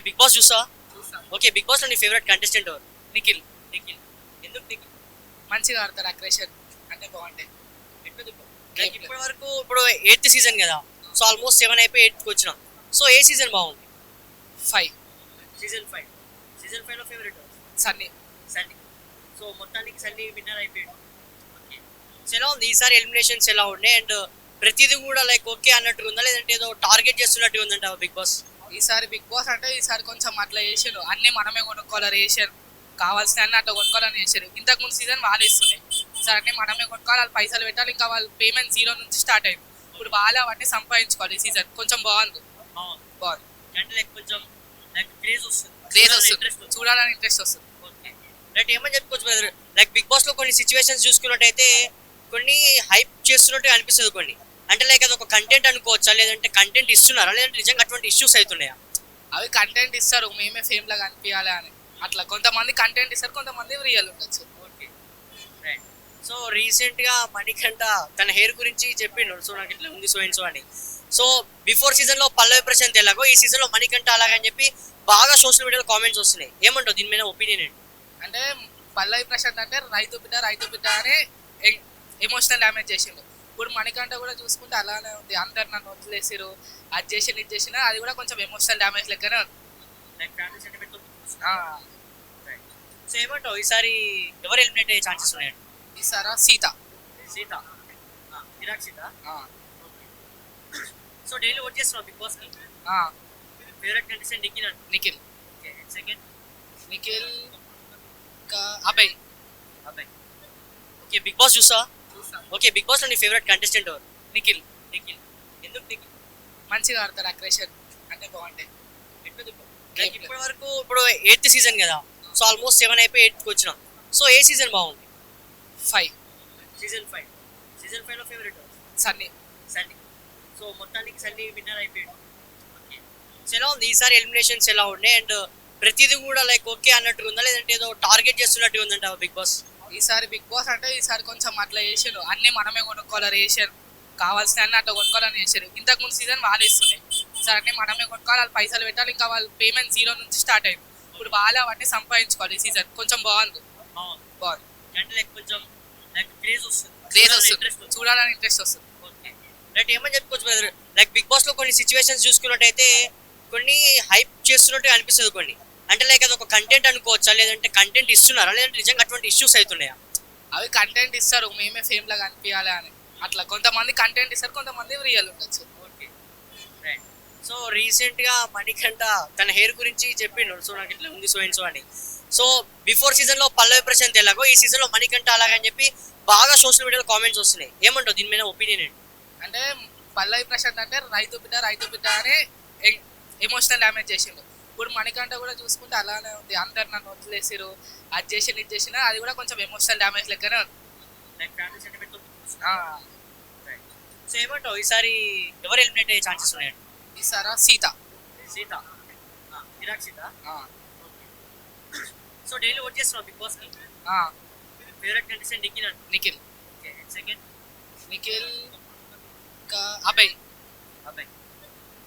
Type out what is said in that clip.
Big boss చూసా? చూస్తాం. Okay, big boss లో నీ ఫేవరెట్ కంటెస్టెంట్ ఎవరు? నిఖిల్ నిఖిల్. ఎందుకు నిఖిల్? మంచిగా ఆడతాడు, అగ్రెషన్ అంటే బాగుంటాయి. లైక్ ఇప్పటి వరకు ఇప్పుడు 8th సీజన్ కదా, సో ఆల్మోస్ట్ 7 అయిపోయి 8th కి వచ్చినాం. సో ఏ సీజన్ బాగుంది? 5 సీజన్ 5. సీజన్ 5 లో ఫేవరెట్ సన్నీ. సన్నీ. సో మొత్తానికి సన్నీ విన్నర్ అయిపోయాడు. ఓకే, సో ఎలా ఉంది ఈసారి ఎలిమినేషన్స్ ఎలా ఉన్నాయి? అండ్ ప్రతిదీ కూడా లైక్ ఓకే అన్నట్టుగా ఉందా, లేదంటే ఏదో టార్గెట్ చేస్తున్నట్టుగా ఉందంట బిగ్ బాస్? ఈసారి బిగ్ బాస్ అంటే ఈసారి కొంచెం అట్లా చేసారు, అన్ని మనమే కొనుక్కోవాలి రేషన్ కావాల్సిన అన్ని అట్లా కొనుక్కోవాలని చేశారు. ఇంతకు ముందు సీజన్ వాళ్ళు ఇస్తున్నాయి, ఈసారి అన్ని మనమే కొనుక్కోవాలి, వాళ్ళు పైసలు పెట్టాలి, ఇంకా వాళ్ళు పేమెంట్ 0 నుంచి స్టార్ట్ అయింది. ఇప్పుడు వాళ్ళు అవన్నీ సంపాదించుకోవాలి. ఈ సీజన్ కొంచెం బాగుంది. బాగుంది అంటే లైక్ కొంచెం లైక్ క్రేజ్ వస్తుంది, క్రేజ్ వస్తుంది, చూడాలని ఇంట్రెస్ట్ వస్తుంది. Okay, right. ఏమని చెప్పుకోవచ్చు బ్రదర్? లైక్ బిగ్ బాస్ లో కొన్ని సిచ్యువేషన్స్ చూసుకున్నట్టయితే కొన్ని హైప్ చేస్తున్నట్టు అనిపిస్తుంది కొన్ని. అంటే లైక్ అది ఒక కంటెంట్ అనుకోవచ్చా, లేదంటే కంటెంట్ ఇస్తున్నారా, లేదంటే నిజంగా అటువంటి ఇష్యూస్ అవుతున్నాయా? అవి కంటెంట్ ఇస్తారు, మేమే ఫేమ్ లాగా అనిపించాలి అని. అట్లా కొంతమంది కంటెంట్ ఇస్తారు, కొంతమంది రియల్ ఉండొచ్చు. Okay, right. సో రీసెంట్ గా మణికంఠ తన హెయిర్ గురించి చెప్పిండు, సో నాకు ఇట్లా ఉంది సో అండ్ సో అని. సో బిఫోర్ సీజన్ లో పల్లవి ప్రశాంత్ ఎలాగో ఈ సీజన్ లో మణికంఠ అలాగని చెప్పి బాగా సోషల్ మీడియాలో కామెంట్స్ వస్తున్నాయి. ఏమంటావు దీని మీద ఒపీనియన్ ఏంటి? అంటే పల్లవి ప్రశాంత్ అంటే రైతు బిడ్డ అని ఎమోషనల్ డ్యామేజ్ చేసిండు. ఇప్పుడు మణికంఠ కూడా చూసుకుంటే అలానే ఉంది, అందరు నన్ను వదిలేసిరు, అది చేసి ఇది చేసినా అది కూడా కొంచెం ఎమోషనల్ డ్యామేజ్ లెక్కనే ఉంది. లైక్ ఫ్యామిలీ సెంటిమెంట్ తో. సో ఏమంటావు ఈసారి ఎవరు ఎలిమినేట్ అయ్యే ఛాన్సెస్ ఉన్నాయండి? ఈసారా Sita. Sita, Virat Sita. So daily vote చేస్తున్నావు బిగ్ బాస్ కి? ఫేవరెట్ కంటెస్టెంట్ నిఖిల్ అండి. నిఖిల్. ఓకే, సెకండ్ నిఖిల్ ఇంకా అభయ్. అబ్బాయి. ఓకే, బిగ్ బాస్ చూసా? చూస్తాం. ఓకే, బిగ్ బాస్ లో నీ ఫేవరెట్ కంటెస్టెంట్ ఎవరు? నిఖిల్ నిఖిల్. ఎందుకు నిఖిల్? మంచిగా ఆడతాడు, అగ్రెషన్ అంటే బాగుంటాయి. లైక్ ఇప్పటి వరకు ఇప్పుడు 8th సీజన్ కదా, సో ఆల్మోస్ట్ 7 అయిపోయి 8th కి వచ్చినాం. సో ఏ సీజన్ బాగుంది? 5 సీజన్ 5. సీజన్ 5 లో ఫేవరెట్ సన్నీ. సన్నీ. సో మొత్తానికి సన్నీ విన్నర్ అయిపోయాడు. ఓకే, సో ఎలా ఉంది ఈసారి ఎలిమినేషన్స్ ఎలా ఉన్నాయి? అండ్ ప్రతిదీ కూడా లైక్ ఓకే అన్నట్టుగా ఉందా, లేదంటే ఏదో టార్గెట్ చేస్తున్నట్టుగా ఉందంట బిగ్ బాస్? ఈసారి బిగ్ బాస్ అంటే ఈసారి కొంచెం అట్లా చేసారు, అన్ని మనమే కొనుక్కోవాలి రేషన్ కావాల్సిన అన్ని అట్లా కొనుక్కోవాలని చేశారు. ఇంతకు ముందు సీజన్ వాళ్ళు ఇస్తున్నాయి, ఈసారి అన్ని మనమే కొనుక్కోవాలి, వాళ్ళు పైసలు పెట్టాలి, ఇంకా వాళ్ళు పేమెంట్ 0 నుంచి స్టార్ట్ అయింది. ఇప్పుడు వాళ్ళు అవన్నీ సంపాదించుకోవాలి. ఈ సీజన్ కొంచెం బాగుంది. బాగుంది అంటే లైక్ కొంచెం లైక్ క్రేజ్ వస్తుంది, క్రేజ్ వస్తుంది, చూడాలని ఇంట్రెస్ట్ వస్తుంది. Okay, right. ఏమని చెప్పుకోవచ్చు బ్రదర్? లైక్ బిగ్ బాస్ లో కొన్ని సిచ్యువేషన్స్ చూసుకున్నట్టయితే కొన్ని హైప్ చేస్తున్నట్టు అనిపిస్తుంది కొన్ని. అంటే లైక్ అది ఒక కంటెంట్ అనుకోవచ్చా, లేదంటే కంటెంట్ ఇస్తున్నారా, లేదంటే నిజంగా అటువంటి ఇష్యూస్ అవుతున్నాయా? అవి కంటెంట్ ఇస్తారు, మేమే ఫేమ్ లాగా అనిపించాలి అని. అట్లా కొంతమంది కంటెంట్ ఇస్తారు, కొంతమంది రియల్ ఉండొచ్చు. Okay, right. సో రీసెంట్ గా మణికంఠ తన హెయిర్ గురించి చెప్పిండు, సో నాకు ఇట్లా ఉంది సో అండ్ సో అని. సో బిఫోర్ సీజన్ లో పల్లవి ప్రశాంత్ ఎలాగో ఈ సీజన్ లో మణికంఠ అలాగని చెప్పి బాగా సోషల్ మీడియాలో కామెంట్స్ వస్తున్నాయి. ఏమంటావు దీని మీద ఒపీనియన్ ఏంటి? అంటే పల్లవి ప్రశాంత్ అంటే రైతు బిడ్డ అని ఎమోషనల్ డ్యామేజ్ చేసిండు. ఇప్పుడు మణికంఠ కూడా చూసుకుంటే అలానే ఉంది, అందరు నన్ను వదిలేసిరు, అది చేసి ఇది చేసినా అది కూడా కొంచెం ఎమోషనల్ డ్యామేజ్ లెక్కనే ఉంది. లైక్ ఫ్యామిలీ సెంటిమెంట్ తో. సో ఏమంటావు ఈసారి ఎవరు ఎలిమినేట్ అయ్యే ఛాన్సెస్ ఉన్నాయండి? ఈసారా Sita. Sita, Virat Sita. So daily vote చేస్తున్నావు బిగ్ బాస్ కి? ఫేవరెట్ కంటెస్టెంట్ నిఖిల్ అండి. నిఖిల్. ఓకే, సెకండ్ నిఖిల్ ఇంకా అభయ్. అబ్బాయి.